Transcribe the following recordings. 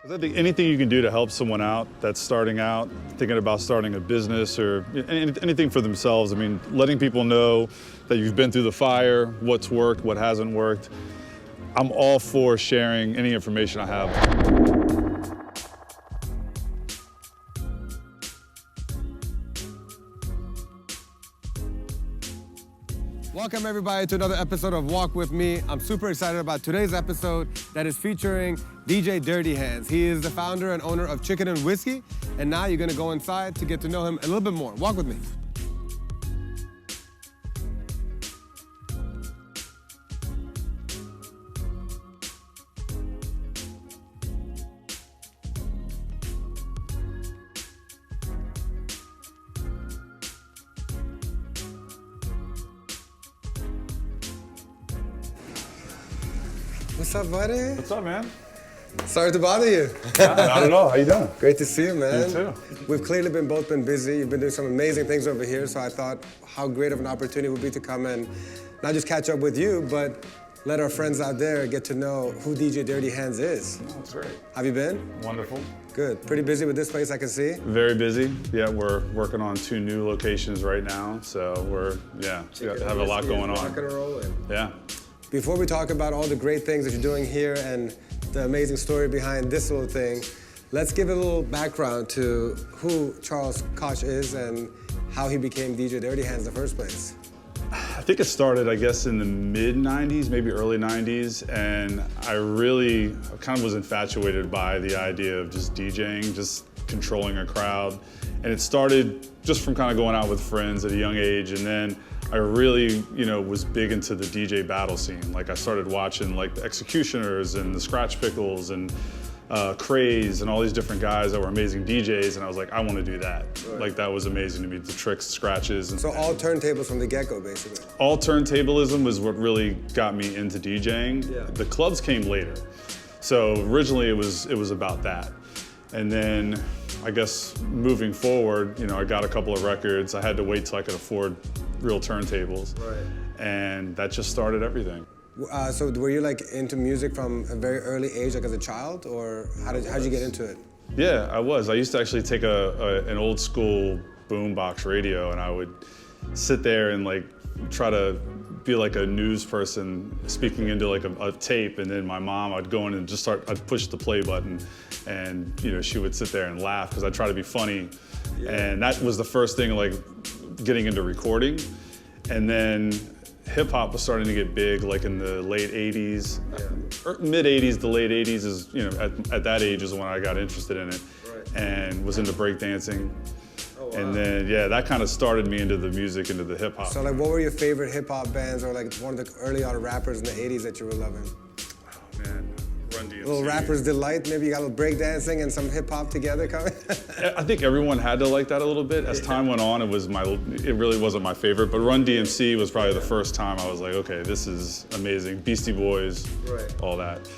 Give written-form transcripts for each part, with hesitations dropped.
I think anything you can do to help someone out that's starting out, thinking about starting a business or anything for themselves. I mean, letting people know that you've been through the fire, what's worked, what hasn't worked. I'm all for sharing any information I have. Welcome everybody to another episode of Walk With Me. I'm super excited about today's episode that is featuring DJ Dirty Hands. He is the founder and owner of Chicken and Whiskey, and now you're gonna go inside to get to know him a little bit more. Walk with me. What's up, buddy? What's up, man? Sorry to bother you. Not at all. How you doing? Great to see you, man. You too. We've clearly both been busy. You've been doing some amazing things over here, so I thought how great of an opportunity it would be to come and not just catch up with you, but let our friends out there get to know who DJ Dirty Hands is. Oh, that's great. Have you been? Wonderful. Good. Pretty busy with this place, I can see. Very busy. Yeah, we're working on 2 new locations right now, so we have a lot going on. Rocking and rolling. Yeah. Before we talk about all the great things that you're doing here and the amazing story behind this little thing, let's give a little background to who Charles Koch is and how he became DJ Dirty Hands in the first place. I think it started, I guess, in the mid-90s, maybe early 90s, and I really kind of was infatuated by the idea of just DJing, just controlling a crowd. And it started just from kind of going out with friends at a young age, and then I really, was big into the DJ battle scene. Like I started watching like the Executioners and the Scratch Pickles and Craze and all these different guys that were amazing DJs, and I was like, I want to do that. Right. Like that was amazing to me, the tricks, scratches. And, so all turntables from the get-go, basically? All turntablism was what really got me into DJing. Yeah. The clubs came later. So originally it was about that. And then I guess moving forward, I got a couple of records. I had to wait till I could afford real turntables. Right. And that just started everything. So were you like into music from a very early age, like as a child, or how'd you get into it? Yeah, I was. I used to actually take an old school boombox radio, and I would sit there and like try to be like a news person speaking into like a tape, and then my mom, I'd go in and I'd push the play button, and she would sit there and laugh because I'd try to be funny. Yeah. And that was the first thing, like getting into recording. And then hip hop was starting to get big, like in the late 80s, mid 80s, the late 80s is, at that age is when I got interested in it. Right. And was into breakdancing. Oh, wow. And then, that kind of started me into the music, into the hip hop. So like, what were your favorite hip hop bands or like one of the early on rappers in the 80s that you were loving? Oh man, Run DMC. Little rapper's delight, maybe you got a little breakdancing and some hip hop together coming? I think everyone had to like that a little bit. As time went on, it really wasn't my favorite, but Run DMC was probably the first time I was like, okay, this is amazing. Beastie Boys, right. All that.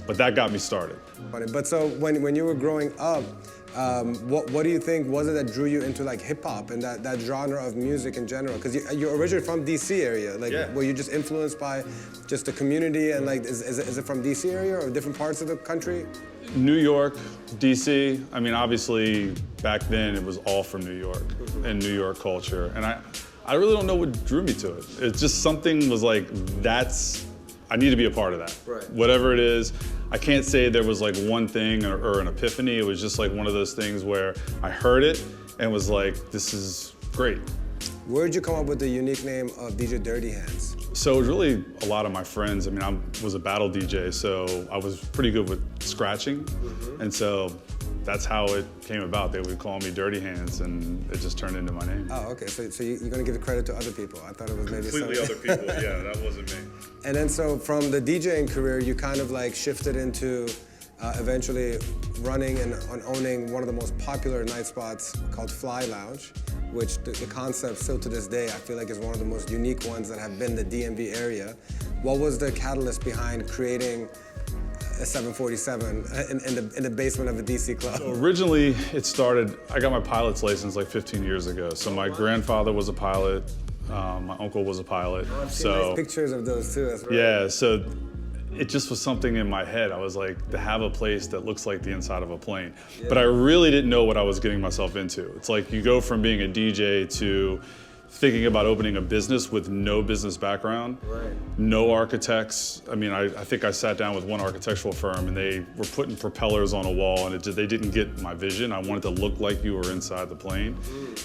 But that got me started. Funny. But so when you were growing up, what do you think was it that drew you into like hip hop and that genre of music in general? Because you're originally from DC area. Like, were you just influenced by just the community and like, is it from DC area or different parts of the country? New York, DC. I mean, obviously back then it was all from New York and New York culture. And I really don't know what drew me to it. It's just something was like, I need to be a part of that. Right. Whatever it is. I can't say there was like one thing or an epiphany. It was just like one of those things where I heard it and was like, this is great. Where'd you come up with the unique name of DJ Dirty Hands? So it was really a lot of my friends. I mean, I was a battle DJ, so I was pretty good with scratching. And so that's how it came about. They would call me Dirty Hands, and it just turned into my name. Oh, okay. So you're going to give the credit to other people. I thought it was maybe completely other people. Yeah, that wasn't me. And then so from the DJing career, you kind of like shifted into eventually running and owning one of the most popular night spots called Fly Lounge, which the concept still to this day I feel like is one of the most unique ones that have been the DMV area. What was the catalyst behind creating a 747 in the basement of a DC club? So originally, it started, I got my pilot's license like 15 years ago. So my grandfather was a pilot, my uncle was a pilot. I've seen nice pictures of those too, that's right. Yeah, so it just was something in my head. I was like, to have a place that looks like the inside of a plane. Yeah. But I really didn't know what I was getting myself into. It's like you go from being a DJ to thinking about opening a business with no business background, right. No architects. I mean, I think I sat down with one architectural firm and they were putting propellers on a wall and they didn't get my vision. I wanted to look like you were inside the plane.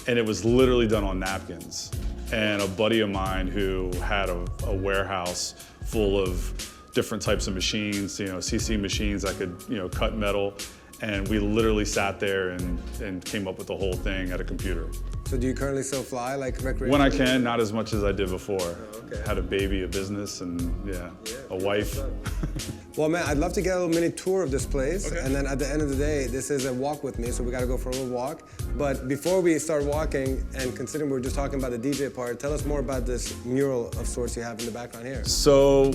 And it was literally done on napkins. And a buddy of mine who had a warehouse full of different types of machines, CC machines that could, cut metal. And we literally sat there and came up with the whole thing at a computer. So do you currently still fly, like recreation? When I can, not as much as I did before. Oh, okay. Had a baby, a business, and a wife. Well, man, I'd love to get a little mini tour of this place. Okay. And then at the end of the day, this is a walk with me, so we gotta go for a little walk. But before we start walking, and considering we were just talking about the DJ part, tell us more about this mural of sorts you have in the background here. So,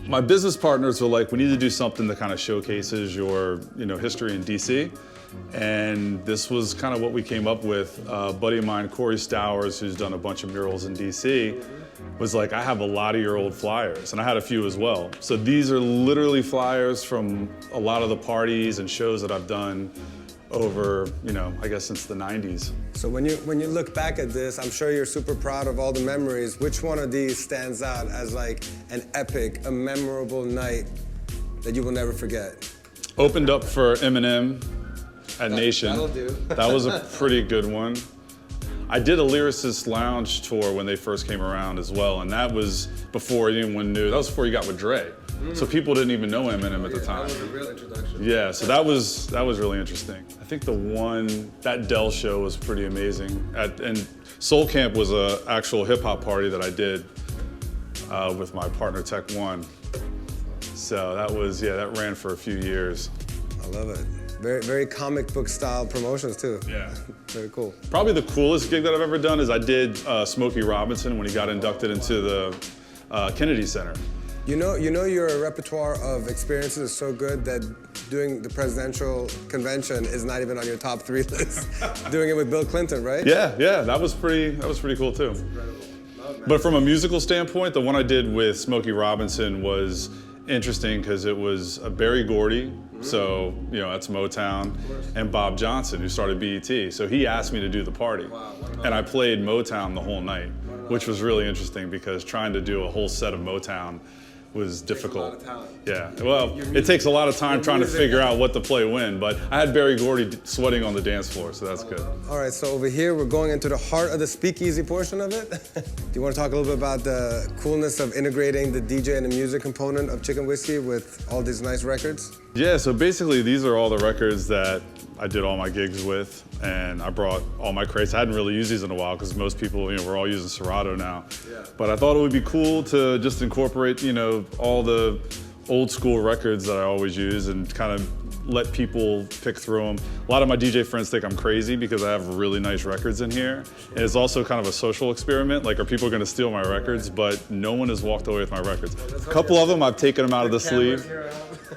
my business partners were like, we need to do something that kind of showcases your, history in DC. And this was kind of what we came up with. A buddy of mine, Corey Stowers, who's done a bunch of murals in DC, was like, I have a lot of your old flyers, and I had a few as well. So these are literally flyers from a lot of the parties and shows that I've done over, I guess since the 90s. So when you look back at this, I'm sure you're super proud of all the memories. Which one of these stands out as like an epic, a memorable night that you will never forget? Opened up for Eminem at Nation. That'll do. That was a pretty good one. I did a Lyricist Lounge tour when they first came around as well, and that was before anyone knew. That was before you got with Dre. So people didn't even know Eminem at the time. That was a real introduction. Yeah, so that was really interesting. I think that Dell show was pretty amazing. And Soul Camp was an actual hip hop party that I did with my partner Tech One. So that ran for a few years. I love it. Very, very comic book style promotions too. Yeah. Very cool. Probably the coolest gig that I've ever done is I did Smokey Robinson when he got inducted into the Kennedy Center. You know your repertoire of experiences is so good that doing the presidential convention is not even on your top 3 list. Doing it with Bill Clinton, right? Yeah, that was pretty cool too. Incredible. But from a musical standpoint, the one I did with Smokey Robinson was interesting because it was Berry Gordy, so that's Motown, and Bob Johnson, who started BET. So he asked me to do the party, and I played Motown the whole night, which was really interesting because trying to do a whole set of Motown was difficult. Takes a lot of talent. Yeah, well, it takes a lot of time trying to figure out what to play when, but I had Berry Gordy sweating on the dance floor, so that's good. All right, so over here, we're going into the heart of the speakeasy portion of it. Do you want to talk a little bit about the coolness of integrating the DJ and the music component of Chicken Whiskey with all these nice records? Yeah, so basically these are all the records that I did all my gigs with, and I brought all my crates. I hadn't really used these in a while because most people, we're all using Serato now. Yeah. But I thought it would be cool to just incorporate, all the old school records that I always use and kind of let people pick through them. A lot of my DJ friends think I'm crazy because I have really nice records in here. And it's also kind of a social experiment, like are people gonna steal my records? But no one has walked away with my records. A couple of them, I've taken them out of the sleeve.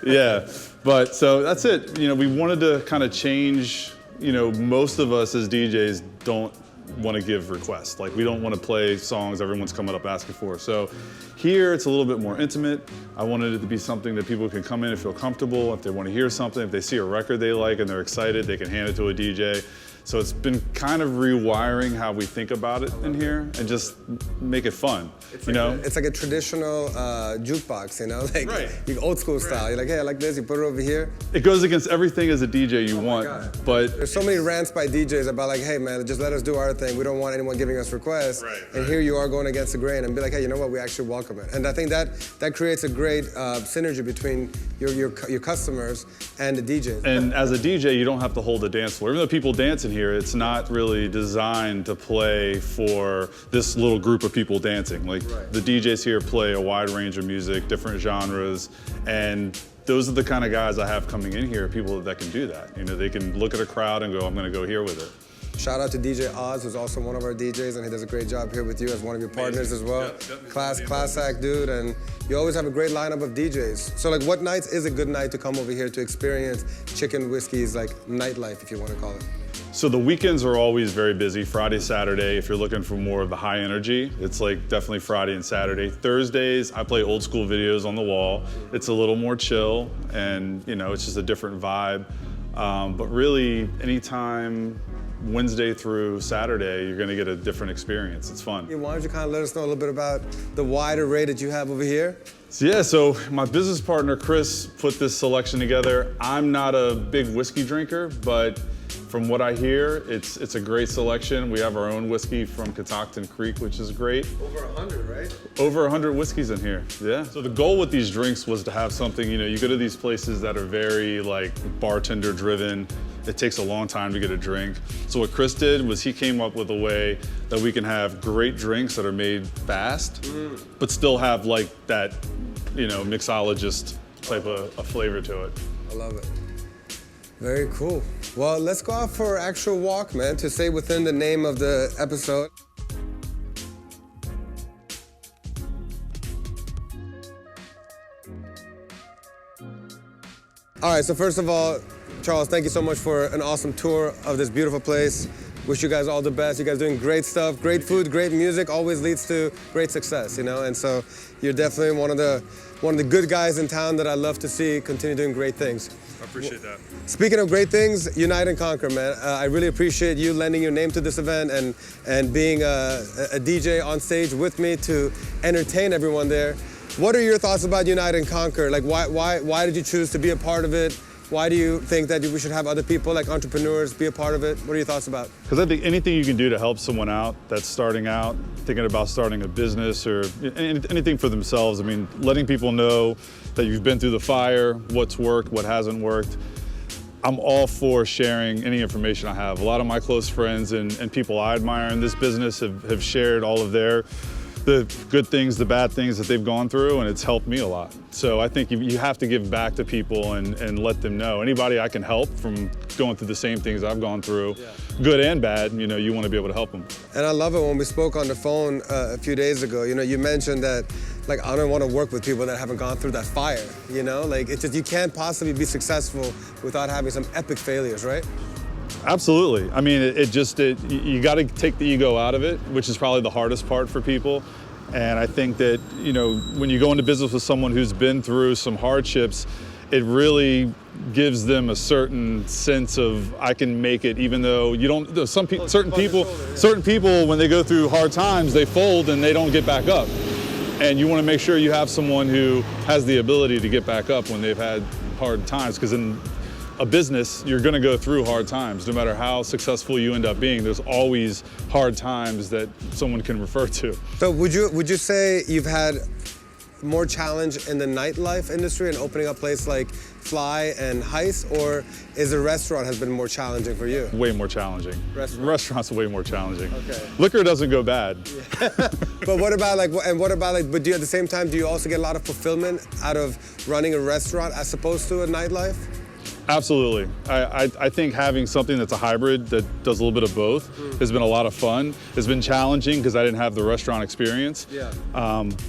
Yeah, but so that's it. We wanted to kind of change, most of us as DJs don't want to give requests. Like we don't want to play songs everyone's coming up asking for. So here it's a little bit more intimate. I wanted it to be something that people can come in and feel comfortable. If they want to hear something, if they see a record they like and they're excited, they can hand it to a DJ. So it's been kind of rewiring how we think about it in here and just make it fun, It's like a traditional jukebox, like right. You old school style. You're like, hey, I like this, you put it over here. It goes against everything as a DJ you want, but... There's so many rants by DJs about like, hey man, just let us do our thing. We don't want anyone giving us requests. Right. And here you are going against the grain and be like, hey, you know what, we actually welcome it. And I think that creates a great synergy between your customers and the DJs. And as a DJ, you don't have to hold a dance floor. Even though people dance in here, it's not really designed to play for this little group of people dancing. Like the DJs here play a wide range of music, different genres, and those are the kind of guys I have coming in here, people that can do that. They can look at a crowd and go, I'm gonna go here with it. Shout out to DJ Oz, who's also one of our DJs, and he does a great job here with you as one of your partners as well. Class act dude, and you always have a great lineup of DJs. So like, what nights is a good night to come over here to experience Chicken Whiskey's like nightlife, if you want to call it? So the weekends are always very busy. Friday, Saturday, if you're looking for more of the high energy, it's like definitely Friday and Saturday. Thursdays, I play old school videos on the wall. It's a little more chill, and you know, it's just a different vibe. But really, anytime Wednesday through Saturday, you're gonna get a different experience. It's fun. Why don't you kind of let us know a little bit about the wide array that you have over here? So my business partner, Chris, put this selection together. I'm not a big whiskey drinker, but from what I hear, it's a great selection. We have our own whiskey from Catoctin Creek, which is great. Over 100, right? Over 100 whiskeys in here, yeah. So the goal with these drinks was to have something, you know, you go to these places that are very like bartender driven. It takes a long time to get a drink. So what Chris did was he came up with a way that we can have great drinks that are made fast, but still have like that, you know, mixologist type of a flavor to it. I love it. Very cool. Well, let's go out for an actual walk, man, to stay within the name of the episode. All right, so first of all, Charles, thank you so much for an awesome tour of this beautiful place. Wish you guys all the best. You guys are doing great stuff, great food, great music, always leads to great success, you know? And so you're definitely one of the good guys in town that I love to see continue doing great things. I appreciate that. Speaking of great things, Unite and Conquer, man. I really appreciate you lending your name to this event and being a DJ on stage with me to entertain everyone there. What are your thoughts about Unite and Conquer? Like, why did you choose to be a part of it? Why do you think that we should have other people, like entrepreneurs, be a part of it? What are your thoughts about? Because I think anything you can do to help someone out that's starting out, thinking about starting a business or anything for themselves, I mean, letting people know that you've been through the fire, what's worked, what hasn't worked. I'm all for sharing any information I have. A lot of my close friends and people I admire in this business have shared all of the good things, the bad things that they've gone through, and it's helped me a lot. So I think you have to give back to people and let them know. Anybody I can help from going through the same things I've gone through, good and bad, you know, you want to be able to help them. And I love it when we spoke on the phone a few days ago, you know, you mentioned that, like, I don't want to work with people that haven't gone through that fire, you know? Like, it's just, you can't possibly be successful without having some epic failures, right? Absolutely. I mean, you got to take the ego out of it, which is probably the hardest part for people. And I think that, you know, when you go into business with someone who's been through some hardships, it really gives them a certain sense of, I can make it, even though you don't, certain people, when they go through hard times, they fold and they don't get back up. And you want to make sure you have someone who has the ability to get back up when they've had hard times, because in a business, you're going to go through hard times. No matter how successful you end up being, there's always hard times that someone can refer to. So would you say you've had more challenge in the nightlife industry and opening up places like Fly and Heist, or is the restaurant has been more challenging for you? Way more challenging. Restaurants are way more challenging. Okay. Liquor doesn't go bad. Yeah. But what about but do you, at the same time, do you also get a lot of fulfillment out of running a restaurant as opposed to a nightlife? Absolutely. I think having something that's a hybrid that does a little bit of both has been a lot of fun. It's been challenging because I didn't have the restaurant experience. Yeah.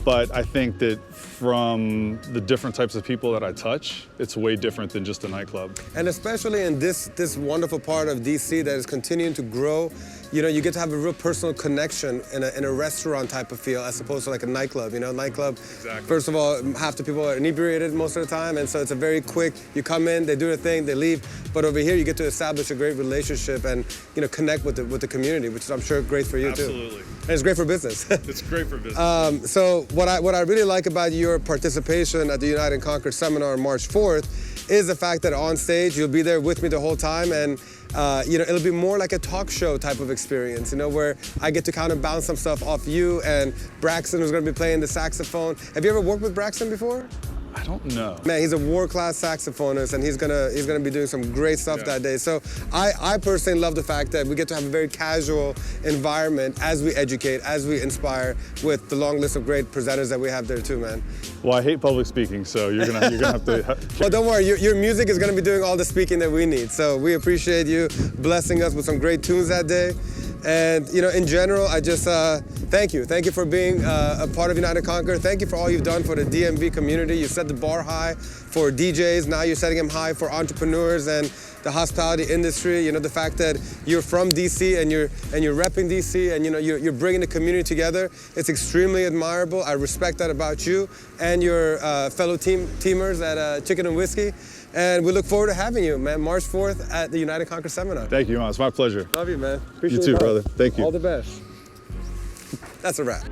But I think that from the different types of people that I touch, it's way different than just a nightclub. And especially in this wonderful part of DC that is continuing to grow, you know, you get to have a real personal connection in a restaurant type of feel as opposed to like a nightclub. You know, nightclub, exactly. First of all, half the people are inebriated most of the time, and so it's a very quick, you come in, they do their thing, they leave. But over here, you get to establish a great relationship and, you know, connect with the community, which is, I'm sure, great for you too. Absolutely. And it's great for business. It's great for business. So what I really like about your participation at the Unite and Conquer seminar on March 4th is the fact that on stage, you'll be there with me the whole time, and you know, it'll be more like a talk show type of experience, you know, where I get to kind of bounce some stuff off you, and Braxton, who's going to be playing the saxophone. Have you ever worked with Braxton before? I don't know. Man, he's a world-class saxophonist, and he's gonna be doing some great stuff that day. So I personally love the fact that we get to have a very casual environment as we educate, as we inspire, with the long list of great presenters that we have there too, man. Well, I hate public speaking, so you're gonna have to. Well, don't worry, your music is gonna be doing all the speaking that we need. So we appreciate you blessing us with some great tunes that day. And you know, in general, I just thank you. Thank you for being a part of United Conquer. Thank you for all you've done for the DMV community. You set the bar high for DJs. Now you're setting them high for entrepreneurs and the hospitality industry. You know, the fact that you're from DC and you're repping DC, and you know you're bringing the community together. It's extremely admirable. I respect that about you and your fellow teamers at Chicken and Whiskey. And we look forward to having you, man, March 4th at the United Conquer Seminar. Thank you, man. It's my pleasure. Love you, man. Appreciate You too, it. brother. Thank you. All the best. That's a wrap.